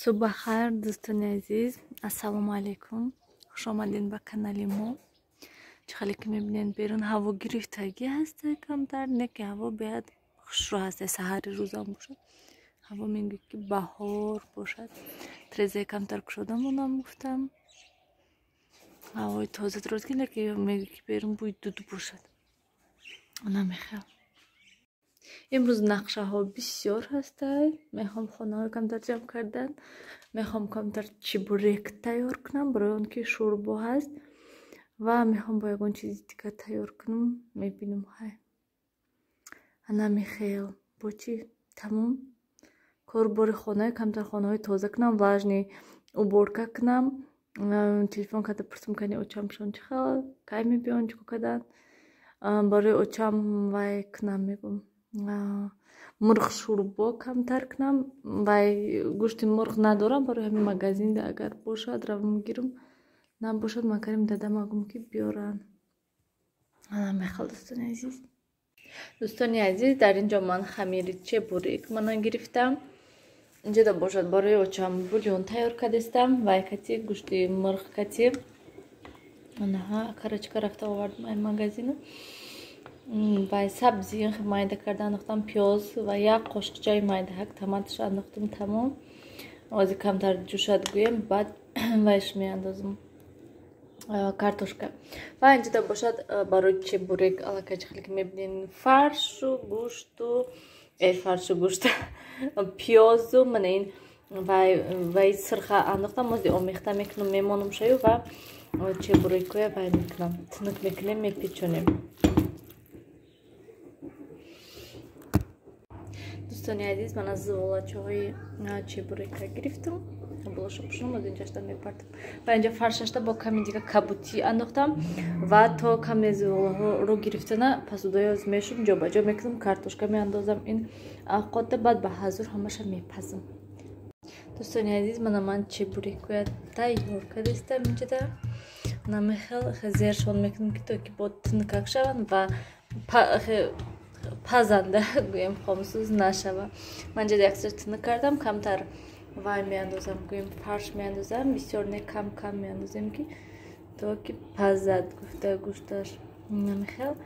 صبح خیر دوستان عزیز، السلام علیکم، خوش آمدین به کانال ما. چخالی که میبینین بیرون هوا گرفتگی هسته کمتر، نه که هوا بیاد خوشرو هسته. سحر روزم باشه هوا میگه که بهار باشد. ترزه کمتر کشودم اونم گفتم هوای تازه درست که، نه که میگه که بیرون بوی دود باشد. اونم میخوام. امروز نقشه ها بسیار هسته. میخوام خانه های کمتر جمع کردن. میخوام کمتر چیبوریک تیار کنم برای اون که شوربا هست و میخوام با یکون چیزی دیگه تیار کنم. میبینم های انا میخیل با چی تمام کار باری خانه کمتر خانه های تازه کنم. واجنی уборка کنم. تلفن کده پرسم کنی اوچم شون چی خیل کای میبیان چکو کدن برای اوچم وای کنم. میگم مرغ شوربا کمتر کنم. وای گوشت مرغ ندارم، برای همین مغازین ده اگر باشد رو میگیرم، نباشد مکرم دادم اگم که بیارن. میخواد دوستان عزیز در اینجا من خمیر چیبوریک من گرفتم. اینجا ده باشد برای اوچم بولیون تیار کردم. وای کتی گوشت مرغ کتی آنها کرچکا رفته آوردم این مغازینو. و سبزی مایده کردن انداختم، پیاز و یک قاشقچه مایده هک تماتش انداختم. تمام وازی کمتر جوشد گویم. بعد وایش میاندازم کارتوشکا. و اینجا ده باشد برای چیبوریک علاقه خیلی که میبینین فرش و گوشت و فرش و گوشت پیاز و من این و سرخه انداختم. وازی آمیخته میکنم میمانم شایو و چیبوریکوی وای میکنم تنک میکنیم میپیچونیم. دوستان عزیز من از زوالچه های چیبوریک گرفتم. بلاشو پشنم از اینجا شدم میپردم و اینجا فرششتا با کمی دیگه کبوتی انداختم و تا کمی زوال رو گرفتنه پس دای از میشون جا با جا میکنم. کارتوشکا میاندازم این قطعه بعد به حضور همشه میپزم. دوستان عزیز من چیبوریک تیار کردم. اینجا ده نمیخواد زیرشون میکنم که تو که با تنکک شون و پزنده گویم خاموسوز نشوه. من جد اکثر تنک کردم کمتر وای میاندازم گویم فرش میاندازم بسیار نه کم میاندازم که تو که پزد گفته گوشتش نمیخواد.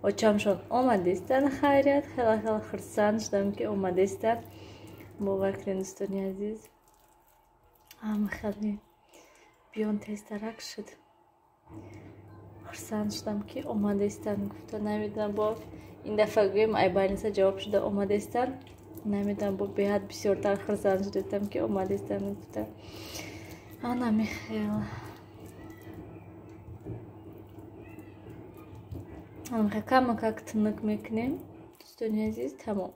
و چمشون آمده استن خیریت خیلی خرسان شدم که آمده استن. باور کنید دوستان عزیز خیلی بیان تسترک شد. خرسان شدم که آمده استن. گفته نمیدونم با این دفعه گویم ای باینسا جواب شده آمده استن. نمیدونم با بیاد بسیارتر خرسان شدم که آمده استن. گفته آنا میخیل کم تنک میکنیم دوستان عزیز. تمام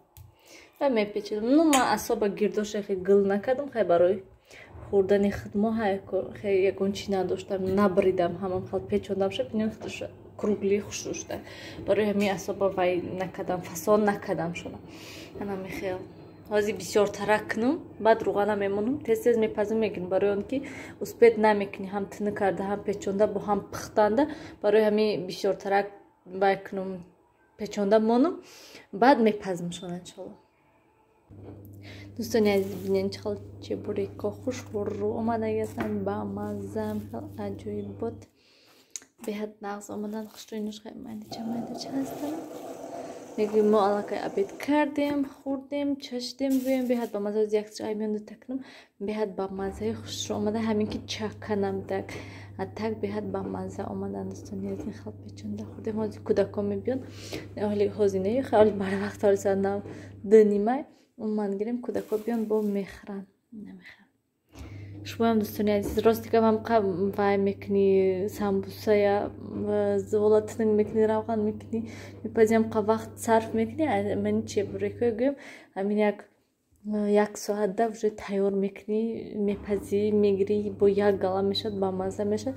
و میپیچیدم. نو من اصابه گرداش خیلی گل نکردم. خیلی برای خوردن خدمه های خیلی یکون چی نداشتم نبریدم. همون خیلی پیچوندم شد بینیم خودش کروگلی خوش داشته. برای همین اصابه وای نکردم فسان نکردم شدم. انا میخیل وازی بسیار ترک کنم. بعد روغانه میمونم تیز میپزم میگن برای اون که اسپید نمیکنی هم تنه کرده هم پیچونده با هم پختنده. برای همین بسیار ترک وای کنم پیچونده مونم بعد میپزم شون انشالله. دوستان عزیز بینین چقدر چیبوریکا خوش رو اومده گستن با مزم خیلی عجیب بود. بهت نغز آمدن خوشتوینش خیلی مایده چه هستن. میگیم ما علاقه عبید کردیم خوردیم چشدیم بیم بهت با مزه از یک چای میانده تکنم. بهت با مزه خوش رو آمده همین که چکنم تک بهت با مزه آمدن. دوستان عزیز خیلی پیچونده خوردیم. وازی کودکا میبیان حالی هزینه خیلی بر وقت حالی سندم دنیمه اون من گیریم کودکا بیان با میخرن نمیخرن. شما هم دوستان عزیز راستی که هم وای میکنی سامبوسه یا زولات میکنی روغن میکنی میپذیم که وقت صرف میکنی. من چیبوریکو گویم همین یک ساعت ده وجه تیار میکنی میپذی میگیری با یک گلا میشد با مزه میشد.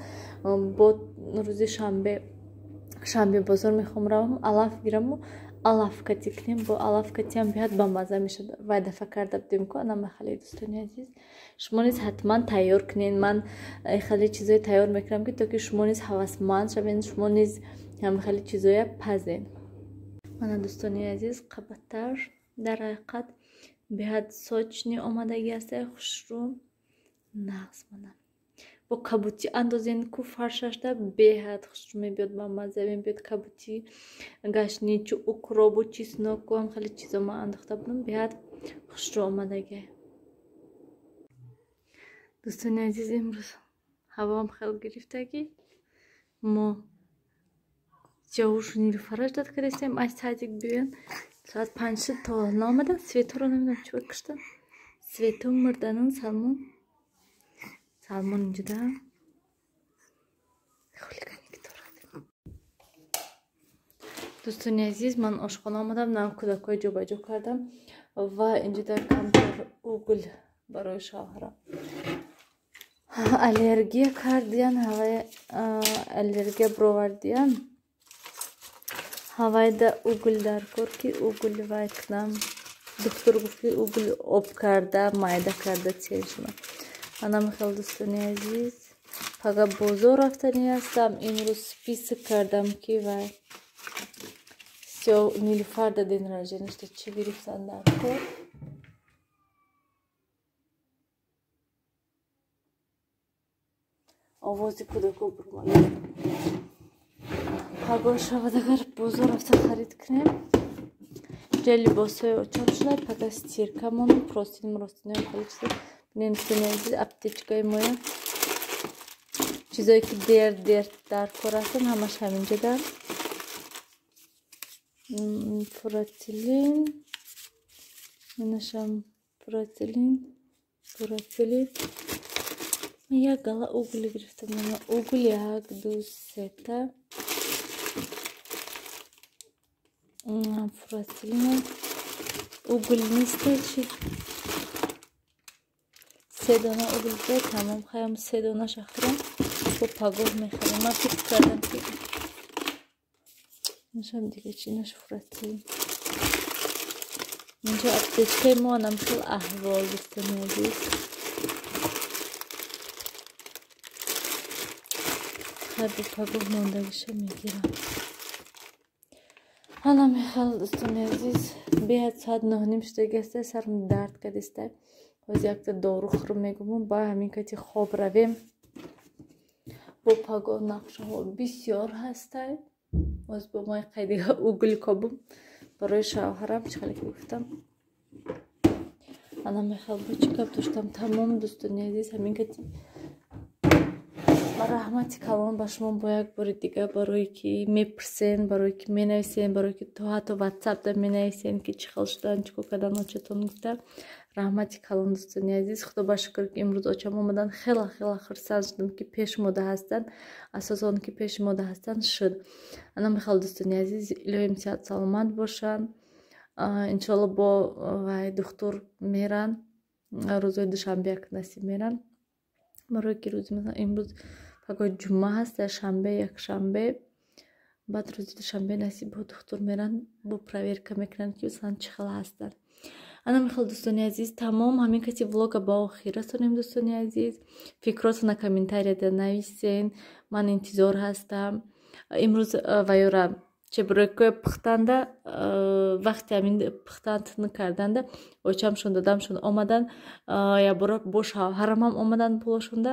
با روزی شنبه بازار میخوام روم الاف گیرم و الاف کتی کنیم. با الاف کتی هم بیاد با مزه میشد. و دفعه کرده بودیم که انا خیلی دوستان عزیز شما نیز حتما تیار کنین. من خیلی چیزای تیار میکنم که تا که شما نیز حواسمند شوین. شما نیز هم خیلی چیزای پزین. من دوستان عزیز قبطر در حقیقت беҳад сочни омадагӣ ҳастаи хушрӯ нағз манам. бо кабутӣ андозен ку фаршашда беҳад хушрӯ мебиёд, ба мазза мебиёд. кабутӣ, гашнӣ, чу укробу чесноку ҳам хеле чизо ман андохта будам. беҳад хушрӯ омадагӣ. дӯстони азиз, имрӯз ҳавоам хеле гирифтагӣ. мо ҷавуш нилуфараш дод кардастем аз садик биён. соат 5 шуд та ҳол наомадам. светоро намедонам чӣ каштам. свето мурданан Салмон. Салмон инҷода хулиганӣ дорад. дӯстони азиз, ман ошхона омадам, навам кӯдакҳои ҷобаҷо кардам ва инҷода камтар угл барои шавҳарам. аллергия кардиян, ҳавай аллергия бировардиян. ҳавайда угл дар кор ки угл вай кунам. доктор гуфт ки угл об карда, майда карда чешма. манам хел дӯстони азиз, пага бозор рафтани ҳастам. имрӯз список кардам ки вай всё нилуфар да ден рождения что чӣ гирифтан дар кор. овози кӯдако бурмада. паго шавад агар бозор рафта харид кунем. ҷа либосҳои очам шуда, пага стиркамон, простини хеле чизо. бинем дӯстони азиз, аптечкаи моя чизое ки дер дар кор ҳастан ҳамаш ҳаминҷода. фурателин, инашам фурателин. як гала угл гирифтам. угл 1 2 3 та. фурателин угл нестачи 3 дона угл дай тамом. хаям 3 дона шахрам бо пагоҳ мехарам. ман фикр кардам ки инашам дига чи инаш фурателин. инҷо аптечкаи мо анам хел аҳвол дӯстони азиз. хай бо пагоҳ мондагиша мегирам. ҳана мехал дӯстони азиз, беҳад соат 9:30 шудагӣ аста. сарм дард кардистай. ҳозир якта дору хӯрм мегумон. ба ҳамин кати хоб равем. бо пагоҳ нақшаҳо бисёр ҳастай. ҳозир бо мои қайдига угл кобум барои шавҳарам чихеле ки гуфтам. ана мехал бо чӣ гап доштам тамом дӯстони азиз. ҳамин кати раҳмати калон ба шумо бо як бори дига, барое ки мепурсен, барое ки менависен, барое ки то ҳатто ватсапда менависен ки чӣ хел шудан, чӣ кор кардан очатон гуфта. раҳмати калон дӯстони азиз. худо ба шукр ки имрӯз очам омадан. хела хурсанд шудам ки пеши мода ҳастан. асосан он ки пеши мода ҳастан шуд. ана мехал дӯстони азиз, илоҳим сиҳат саломат бошан. иншоалло бо вай духтур меран. рӯзои душанбе як насиб меран. барое ки рӯзи масалан имрӯз пагоҳ ҷумъа ҳаст, шанбе, якшанбе. баъд рӯзи душанбе насиб бо духтур меран, бо проверка мекунанд ки масалан чӣ хел ҳастанд. ана мехел дӯстони азиз, тамом ҳамин кати влога ба охир расонем дӯстони азиз. фикротона комментарияда нависен. ман интизор ҳастам. имрӯз вайёра чебурекҳои пухтанда вақти ҳамин пухтанд карданда очамшон додамшон омадан. якбора бо шавҳарамам омадан пулошонда.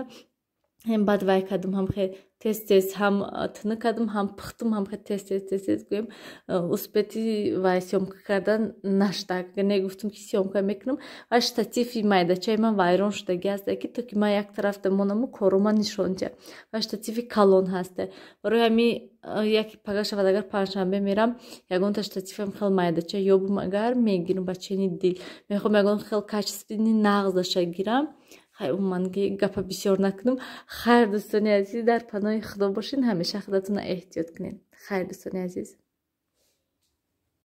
баъд вай кардам ҳам хе тез ҳам тина кардам, ҳам пухтум, ҳам хе тез гӯем успети вай сёмка кардан наштаг. негуфтум ки сёмка мекунам. вай штативи майдачаи ман вайрон шудагӣ ҳаста ки то ки ман як тарафда монаму корома нишонҷа. вай штативи калон ҳаста. барои ҳамин яке пага шавад агар панҷшанбе мерам, ягонта штативам хел майдача ёбум, агар мегирам ба чени дил. мехоҳам ягон хел качествени нағз даша гирам. من گپ بسیار نکنم. خیر دوستان عزیز، در پناه خدا باشین. همیشه خودتون احتیاط کنین. خیر دوستان عزیز.